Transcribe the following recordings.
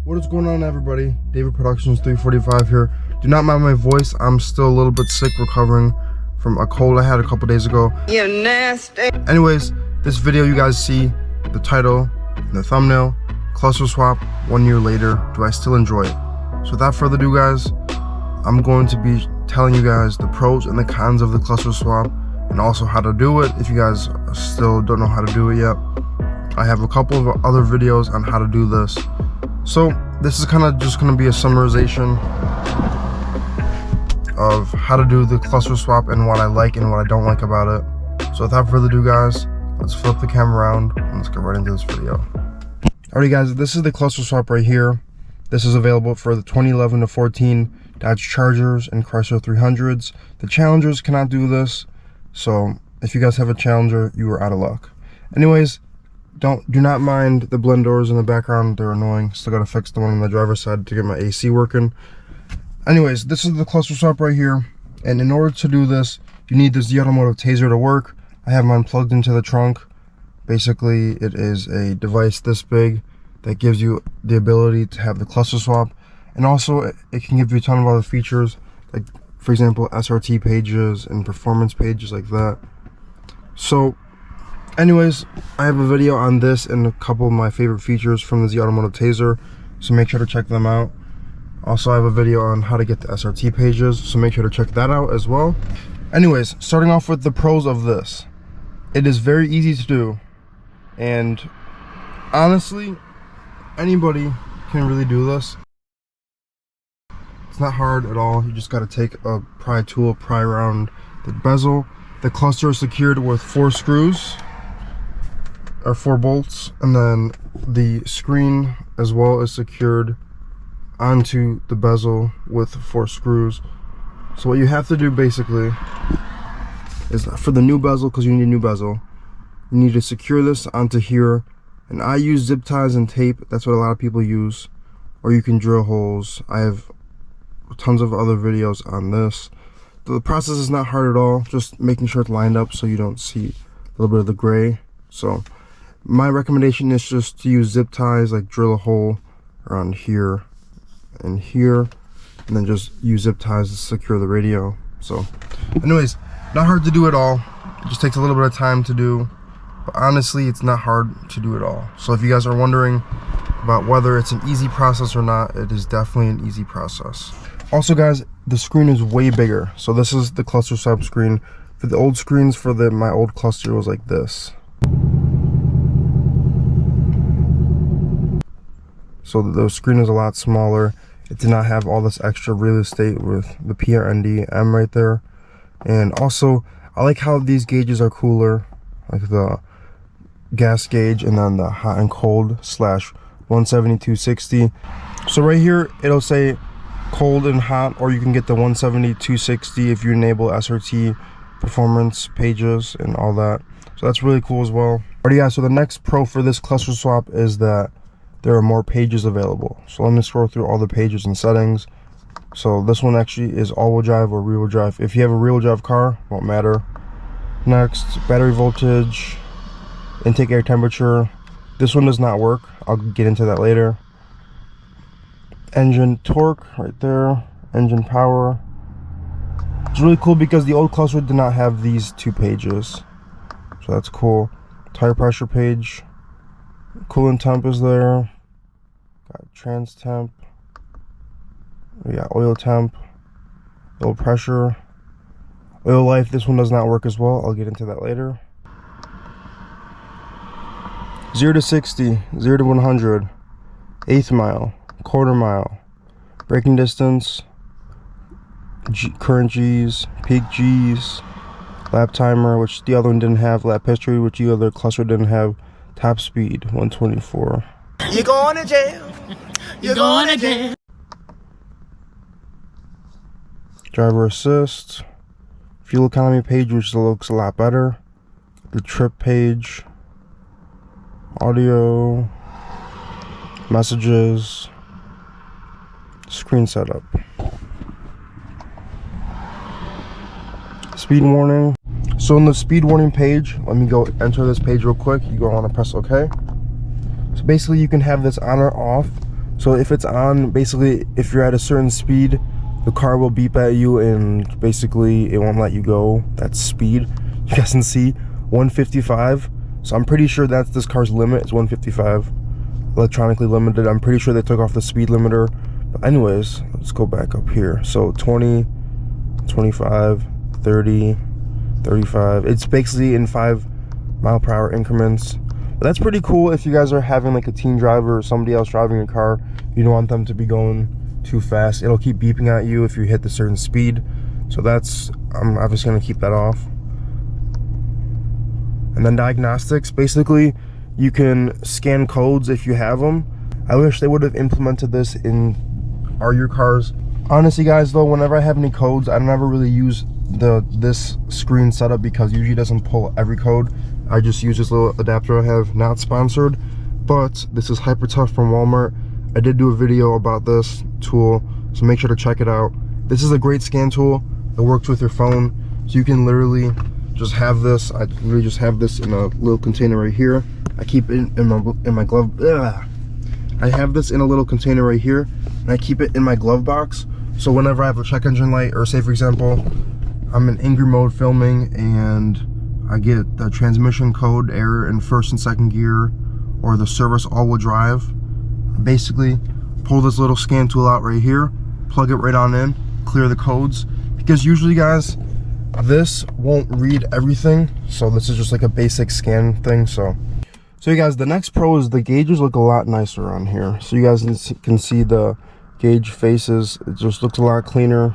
What is going on, everybody? David Productions 345 here. Do not mind my voice. I'm still a little bit sick, recovering from a cold I had a couple days ago. You nasty. Anyways, this video you guys see, the title, the thumbnail, cluster swap 1 year later. Do I still enjoy it? So without further ado, guys, I'm going to be telling you guys the pros and the cons of the cluster swap, and also how to do it if you guys still don't know how to do it yet. I have a couple of other videos on how to do this. So this is kind of just going to be a summarization of how to do the cluster swap and what I like and what I don't like about it. So without further ado, guys, let's flip the camera around and let's get right into this video. Alrighty, guys, this is the cluster swap right here. This is available for the 2011 to 14 Dodge Chargers and Chrysler 300s. The Challengers cannot do this, so if you guys have a Challenger, you are out of luck. Anyways, do not mind the blend doors in the background. They're annoying. Still gotta fix the one on the driver's side to get my AC working. Anyways, this is the cluster swap right here, and in order to do this, you need the automotive taser to work. I have mine plugged into the trunk. Basically, it is a device this big that gives you the ability to have the cluster swap, and also it can give you a ton of other features, like for example SRT pages and performance pages like that. So anyways, I have a video on this and a couple of my favorite features from the automotive taser, so make sure to check them out. Also, I have a video on how to get the SRT pages, so make sure to check that out as well. Anyways, starting off with the pros of this. It is very easy to do, and honestly, anybody can really do this. It's not hard at all. You just got to take a pry tool, pry around the bezel. The cluster is secured with 4 screws or 4 bolts, and then the screen as well is secured onto the bezel with 4 screws. So what you have to do basically is, for the new bezel, because you need a new bezel, you need to secure this onto here. And I use zip ties and tape. That's what a lot of people use, or you can drill holes. I have tons of other videos on this. The process is not hard at all, just making sure it's lined up so you don't see a little bit of the gray. So my recommendation is just to use zip ties, like drill a hole around here and here, and then just use zip ties to secure the radio. So anyways, not hard to do at all. It just takes a little bit of time to do, but honestly, it's not hard to do at all. So if you guys are wondering about whether it's an easy process or not, it is definitely an easy process. Also, guys, the screen is way bigger. So this is the cluster swap screen. For the old screens for my old cluster was like this. So the screen is a lot smaller. It did not have all this extra real estate with the PRND-M right there. And also, I like how these gauges are cooler, like the gas gauge and then the hot and cold / 170 260. So right here it'll say cold and hot, or you can get the 170 260 if you enable SRT performance pages and all that. So that's really cool as well. Alright, yeah, so the next pro for this cluster swap is that there are more pages available. So let me scroll through all the pages and settings. So this one actually is all-wheel drive or rear-wheel drive. If you have a rear-wheel drive car, won't matter. Next, battery voltage, intake air temperature. This one does not work. I'll get into that later. Engine torque right there. Engine power. It's really cool because the old cluster did not have these 2 pages, so that's cool. Tire pressure page. Coolant temp is there. Got trans temp. We got oil temp. Oil pressure. Oil life. This one does not work as well. I'll get into that later. 0 to 60, 0 to 100, 1/8 mile, 1/4 mile, braking distance, current G's, peak G's, lap timer, which the other one didn't have, lap history, which the other cluster didn't have, top speed, 124. You're going to jail. You're going to jail. Driver assist, fuel economy page, which looks a lot better, the trip page, audio, messages, screen setup, speed warning. So in the speed warning page, let me go enter this page real quick. You go want to press OK. So basically you can have this on or off. So if it's on, basically if you're at a certain speed, the car will beep at you and basically it won't let you go. That's speed. You guys can see 155. So I'm pretty sure that's this car's limit. It's 155, electronically limited. I'm pretty sure they took off the speed limiter. But anyways, let's go back up here. So 20, 25, 30, 35. It's basically in 5-mile-per-hour increments. But that's pretty cool if you guys are having like a teen driver or somebody else driving your car. You don't want them to be going too fast. It'll keep beeping at you if you hit the certain speed. So that's, I'm obviously going to keep that off. And then diagnostics, basically you can scan codes if you have them. I wish they would have implemented this in your cars. Honestly guys though, whenever I have any codes, I never really use this screen setup because usually it doesn't pull every code. I just use this little adapter I have. Not sponsored, but this is Hyper Tough from Walmart. I did do a video about this tool, so make sure to check it out. This is a great scan tool. It works with your phone, so you can literally just have this. I literally just have this in a little container right here. I keep it in my glove. Ugh. I have this in a little container right here, and I keep it in my glove box. So whenever I have a check engine light, or say for example, I'm in angry mode filming and I get the transmission code error in first and second gear, or the service all-wheel drive, basically pull this little scan tool out right here, plug it right on in, clear the codes, because usually guys, this won't read everything. So this is just like a basic scan thing. So you guys, the next pro is the gauges look a lot nicer on here. So you guys can see the gauge faces. It just looks a lot cleaner.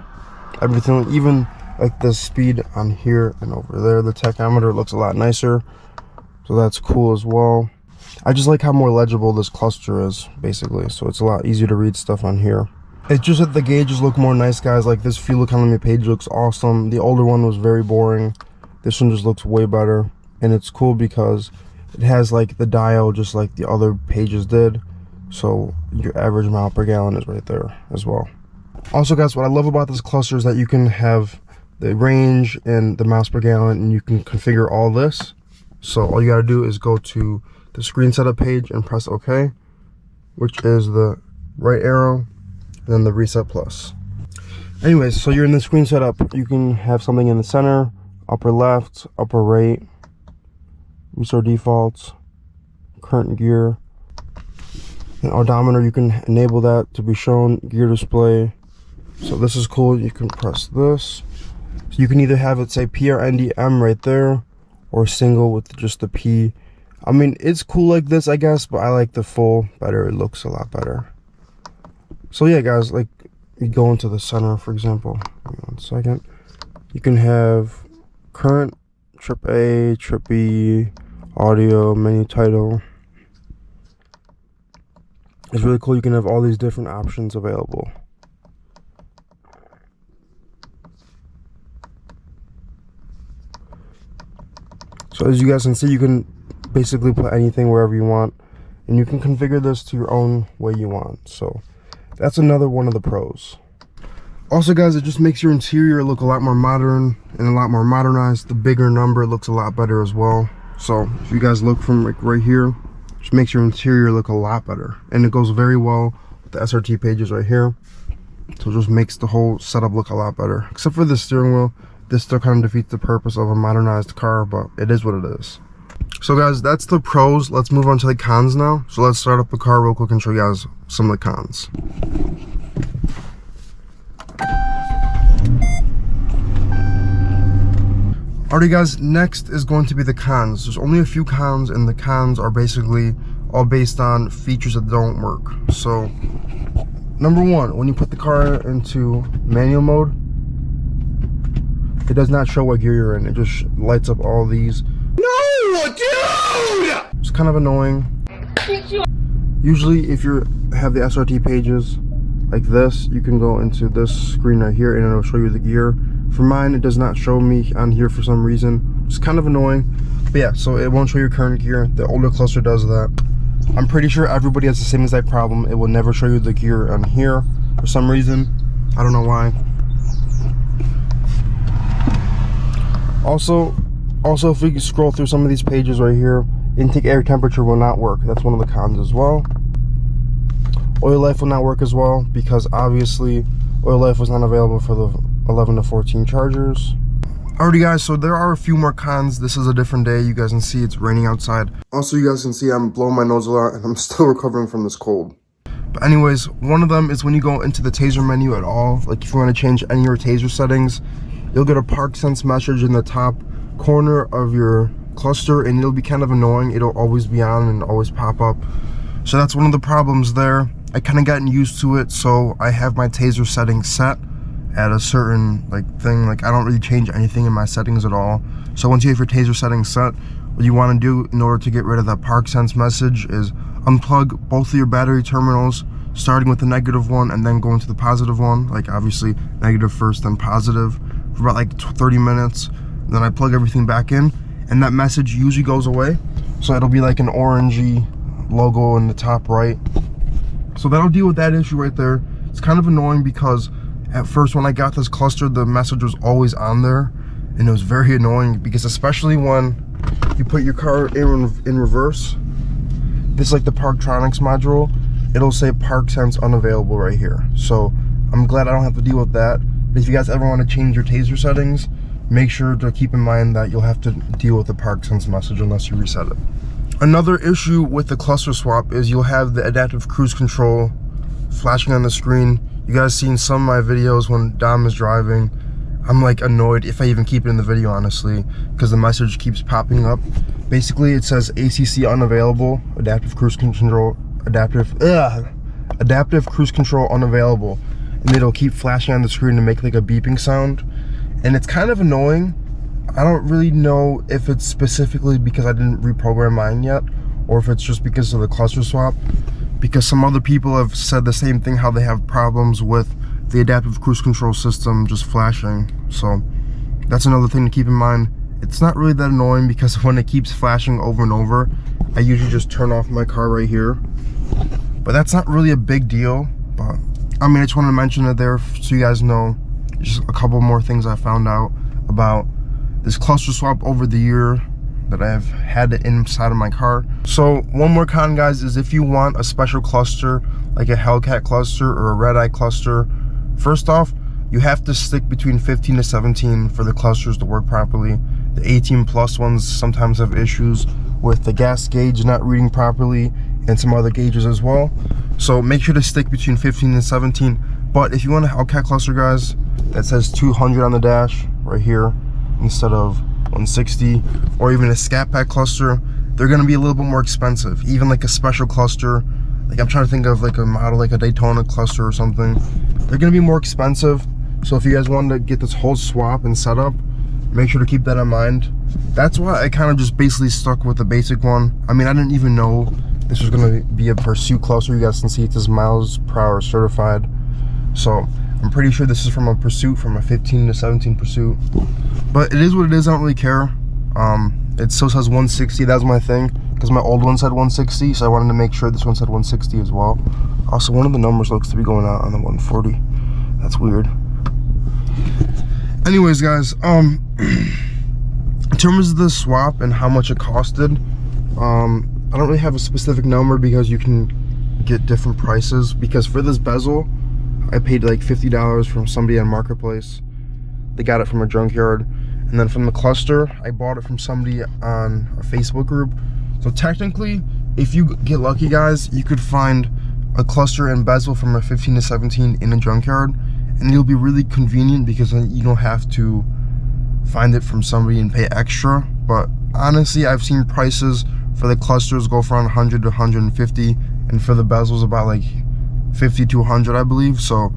Everything, even like the speed on here and over there, the tachometer looks a lot nicer. So that's cool as well. I just like how more legible this cluster is, basically. So it's a lot easier to read stuff on here. It's just that the gauges look more nice, guys. Like this fuel economy page looks awesome. The older one was very boring. This one just looks way better. And it's cool because it has like the dial just like the other pages did. So your average mile per gallon is right there as well. Also guys, what I love about this cluster is that you can have the range and the miles per gallon, and you can configure all this. So all you gotta do is go to the screen setup page and press OK, which is the right arrow and then the reset plus. Anyways, so you're in the screen setup. You can have something in the center, upper left, upper right, restore defaults, current gear, and odometer. You can enable that to be shown, gear display. So this is cool. You can press this. So you can either have it say PRNDM right there, or single with just the P. I mean, it's cool like this, I guess, but I like the full better. It looks a lot better. So yeah, guys, like you go into the center, for example. Give me 1 second. You can have current, trip A, trip B, audio, menu title. It's really cool. You can have all these different options available. So as you guys can see, you can basically put anything wherever you want, and you can configure this to your own way you want. So that's another one of the pros. Also guys, it just makes your interior look a lot more modern and a lot more modernized. The bigger number looks a lot better as well. So if you guys look from like right here, it just makes your interior look a lot better, and it goes very well with the SRT pages right here. So it just makes the whole setup look a lot better, except for the steering wheel. This still kind of defeats the purpose of a modernized car, but it is what it is. So guys, that's the pros. Let's move on to the cons now. So let's start up the car real quick and show you guys some of the cons. Alright guys, next is going to be the cons. There's only a few cons, and the cons are basically all based on features that don't work. So number one, when you put the car into manual mode, it does not show what gear you're in. It just lights up all these. No, dude! It's kind of annoying. Usually if you have the SRT pages like this, you can go into this screen right here and it'll show you the gear. For mine, it does not show me on here for some reason. It's kind of annoying. But yeah, so it won't show your current gear. The older cluster does that. I'm pretty sure everybody has the same exact problem. It will never show you the gear on here for some reason. I don't know why. Also, if we scroll through some of these pages right here, intake air temperature will not work. That's one of the cons as well. Oil life will not work as well because obviously oil life was not available for the 11 to 14 Chargers. Alrighty guys, so there are a few more cons. This is a different day. You guys can see it's raining outside. Also, you guys can see I'm blowing my nose a lot and I'm still recovering from this cold. But anyways, one of them is when you go into the taser menu at all, like if you want to change any of your taser settings, you'll get a park sense message in the top corner of your cluster and it'll be kind of annoying. It'll always be on and always pop up. So that's one of the problems there. I kind of gotten used to it, so I have my taser settings set at a certain thing. Like I don't really change anything in my settings at all. So once you have your taser settings set, what you want to do in order to get rid of that park sense message is unplug both of your battery terminals, starting with the negative one and then going to the positive one. Like obviously negative first, then positive, for about like 30 minutes. Then I plug everything back in and that message usually goes away. So it'll be like an orangey logo in the top right. So that'll deal with that issue right there. It's kind of annoying because at first when I got this cluster, the message was always on there and it was very annoying because especially when you put your car in reverse, this is like the Parktronics module, it'll say park sense unavailable right here. So I'm glad I don't have to deal with that. But if you guys ever want to change your taser settings, make sure to keep in mind that you'll have to deal with the park sense message unless you reset it. Another issue with the cluster swap is you'll have the adaptive cruise control flashing on the screen. You guys seen some of my videos when Dom is driving. I'm like annoyed if I even keep it in the video, honestly, because the message keeps popping up. Basically it says ACC unavailable, adaptive cruise control unavailable, and it'll keep flashing on the screen to make like a beeping sound, and it's kind of annoying. I don't really know if it's specifically because I didn't reprogram mine yet or if it's just because of the cluster swap, because some other people have said the same thing, how they have problems with the adaptive cruise control system just flashing. So that's another thing to keep in mind. It's not really that annoying because when it keeps flashing over and over, I usually just turn off my car right here. But that's not really a big deal. But I mean, I just wanted to mention it there so you guys know just a couple more things I found out about this cluster swap over the year that I've had it inside of my car. So one more con, guys, is if you want a special cluster like a Hellcat cluster or a Red Eye cluster, first off, you have to stick between 15 to 17 for the clusters to work properly. The 18 plus ones sometimes have issues with the gas gauge not reading properly and some other gauges as well. So make sure to stick between 15 and 17. But if you want a Hellcat cluster, guys, that says 200 on the dash right here instead of 160, or even a Scat Pack cluster, they're going to be a little bit more expensive. Even like a special cluster, like I'm trying to think of like a model like a Daytona cluster or something, they're going to be more expensive. So if you guys want to get this whole swap and setup, make sure to keep that in mind. That's why I kind of just basically stuck with the basic one. I mean, I didn't even know this was going to be a Pursuit cluster. You guys can see it says miles per hour certified. So I'm pretty sure this is from a Pursuit, from a 15 to 17 Pursuit. But it is what it is, I don't really care. It still says 160, that was my thing, because my old one said 160, so I wanted to make sure this one said 160 as well. Also, one of the numbers looks to be going out on the 140. That's weird. Anyways, guys, in terms of the swap and how much it costed, I don't really have a specific number because you can get different prices. Because for this bezel, I paid like $50 from somebody on Marketplace. They got it from a junkyard. And then from the cluster, I bought it from somebody on a Facebook group. So technically, if you get lucky, guys, you could find a cluster and bezel from a 15 to 17 in a junkyard, and it'll be really convenient because then you don't have to find it from somebody and pay extra. But honestly, I've seen prices for the clusters go from 100 to 150, and for the bezels about like 50 to 100, I believe. So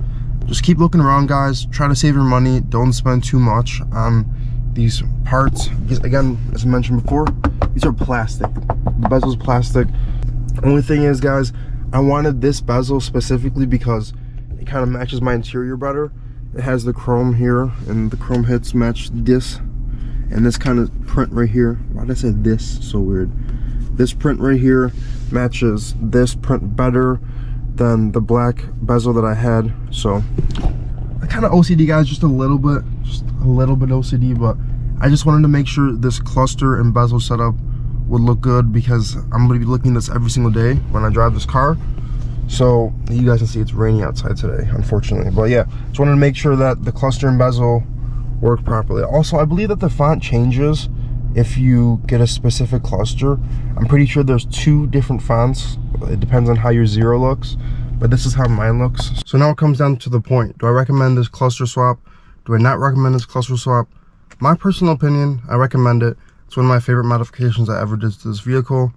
just keep looking around, guys. Try to save your money. Don't spend too much on these parts, because again, as I mentioned before, these are plastic. The bezel's plastic. Only thing is, guys, I wanted this bezel specifically because it kind of matches my interior better. It has the chrome here, and the chrome hits match this, and this kind of print right here. Why did I say this? So weird. This print right here matches this print better than the black bezel that I had. So I kind of OCD, guys, just a little bit OCD, but I just wanted to make sure this cluster and bezel setup would look good because I'm going to be looking at this every single day when I drive this car. So you guys can see it's rainy outside today, unfortunately. But yeah, just wanted to make sure that the cluster and bezel work properly. Also, I believe that the font changes if you get a specific cluster. I'm pretty sure there's 2 different fonts. It depends on how your 0 looks, but this is how mine looks. So now it comes down to the point. Do I recommend this cluster swap? Do I not recommend this cluster swap? My personal opinion, I recommend it. It's one of my favorite modifications I ever did to this vehicle.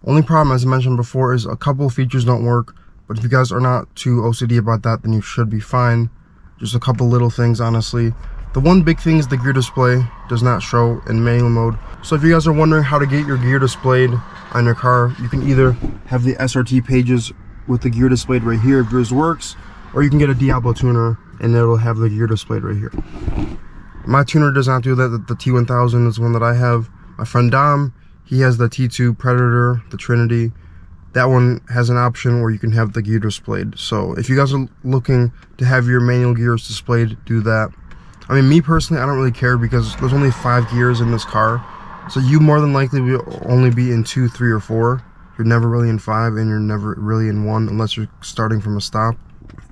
Only problem, as I mentioned before, is a couple features don't work, but if you guys are not too OCD about that, then you should be fine. Just a couple little things, honestly. The one big thing is the gear display does not show in manual mode. So if you guys are wondering how to get your gear displayed on your car, you can either have the SRT pages with the gear displayed right here if yours works, or you can get a Diablo tuner and it'll have the gear displayed right here. My tuner does not do that. The T1000 is one that I have. My friend Dom, he has the T2 Predator, the Trinity. That one has an option where you can have the gear displayed. So if you guys are looking to have your manual gears displayed, do that. I mean, me personally, I don't really care because there's only 5 gears in this car. So you more than likely will only be in 2, 3, or 4. You're never really in 5 and you're never really in 1 unless you're starting from a stop.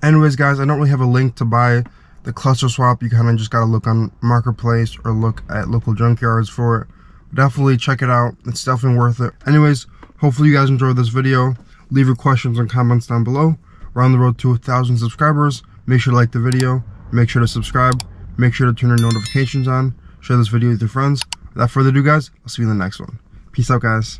Anyways, guys, I don't really have a link to buy the cluster swap. You kind of just got to look on Marketplace or look at local junkyards for it. Definitely check it out. It's definitely worth it. Anyways, hopefully you guys enjoyed this video. Leave your questions and comments down below. We're on the road to 1,000 subscribers. Make sure to like the video. Make sure to subscribe. Make sure to turn your notifications on. Share this video with your friends. Without further ado, guys, I'll see you in the next one. Peace out, guys.